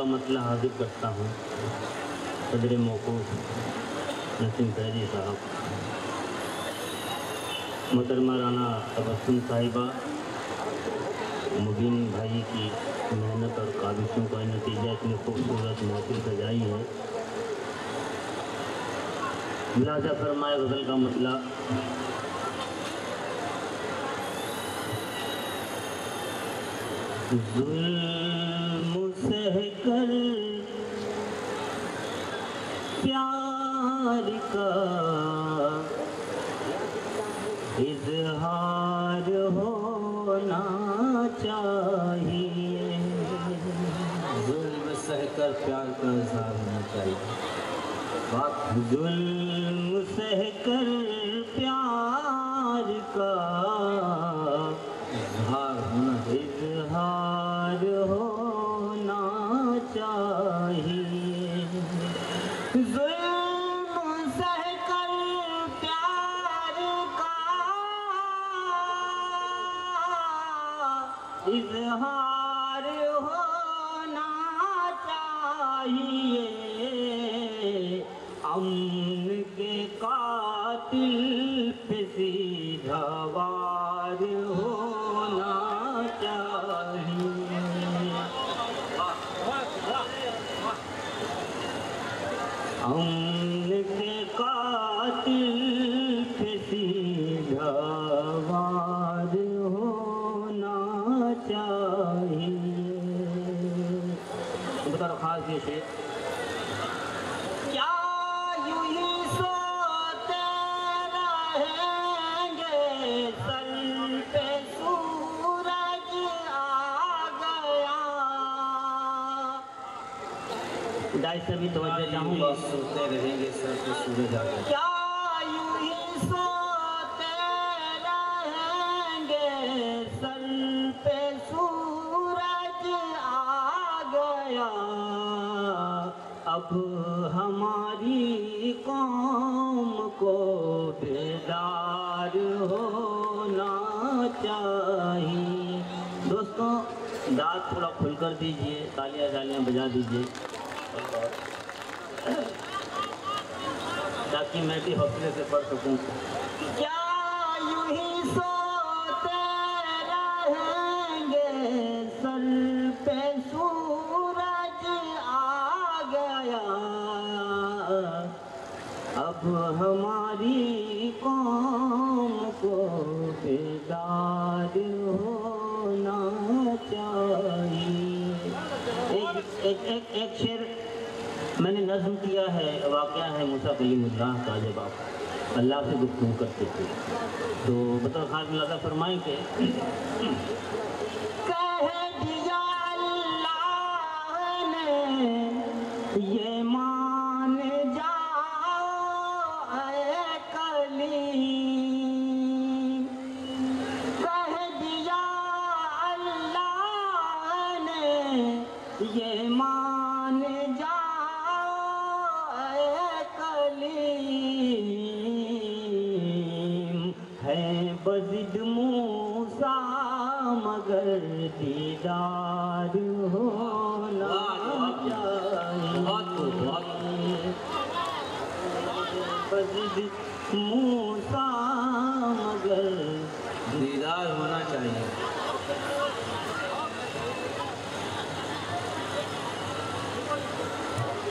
का मतला हाजिर करता हूँ सदर मौकूफ नसीम फैजी साहब, मोहतरमा राना तबस्सुम साहिबा, मुबीन भाई की मेहनत और काविशों का नतीजा इतनी खूबसूरत महफिल सजाई है। मुलाजा फरमाए गज़ल का मतला। जुल्म सह कर प्यार का इजहार होना चाहिए। जुल्म सह कर प्यार का इजहार होना चाहिए। जुल्म सह कर प्यार का इजहार होना चाहिए। जुल्म सह कर प्यार का इजहार होना चाहिए। अमन के कातिल पे सीधा वार होना चाहिए। अमन के कातिल पे सीधा वार होना चाहिए। बता खास ये शेर से भी तवज्जो चाहूँगा। सोते रहेंगे सर पे सूरज आ गया। क्या यूं ही सोते रहेंगे सर पे सूरज आ गया। अब हमारी कौम को बेदार होना चाहिए। दोस्तों दांत थोड़ा खुलकर दीजिए, तालियां तालियां बजा दीजिए ताकि मैं भी हौसले से पढ़ सकूं। क्या यूं ही सोते रहेंगे सर पे सूरज आ गया। अब हमारी कौम को बेदार होना चाहिए। एक शेर मैंने नज़्म किया है, वाक़या है मूसा कलीमुल्लाह का जब आप अल्लाह से गुफ्तगू करते थे। तो बतौर खास मुलाज़ा फरमाएं कि कह दिया अल्लाह ने ये मान जाओ ऐ कलीम। कह दिया अल्लाह ने ये मान जाओ है बज़िद मूसा मगर दीदार होना चाहिए। बज़िद मूसा मगर दीदार होना चाहिए।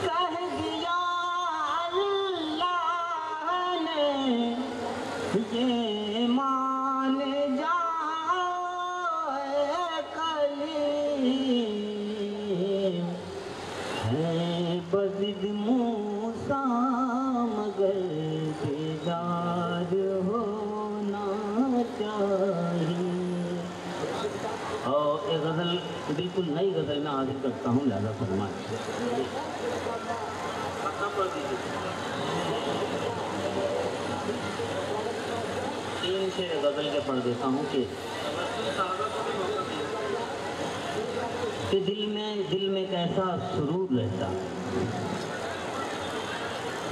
कह दिया अल्लाह ने ये मान जाओ कलीम। है बज़िद मूसा मगर बेदार होना चाहिए। और एक गज़ल बिल्कुल नई गज़ल में हाजिर करता हूँ, लिहाजा फरमाएं। तीन से गज़ल के पढ़ देता हूँ कि दिल में कैसा सुरूर रहता है,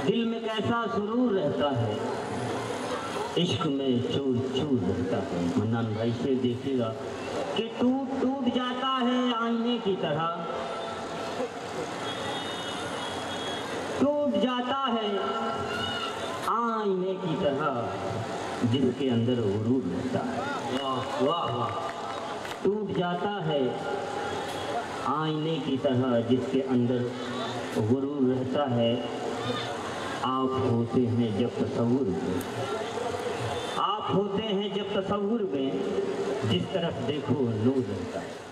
दिल में कैसा सुरूर रहता है, इश्क में चूर चूर रहता है। मन्नान भाई से देखिएगा कि टूट टूट जाता है आईने की तरह, टूट जाता है आईने की तरह जिसके अंदर गुरूर रहता है। वाह वाह वाह। टूट जाता है आईने की तरह जिसके अंदर गुरूर रहता है। आप होते हैं जब तसव्वुर में, आप होते हैं जब तसव्वुर में, जिस तरफ देखो नूर रहता है।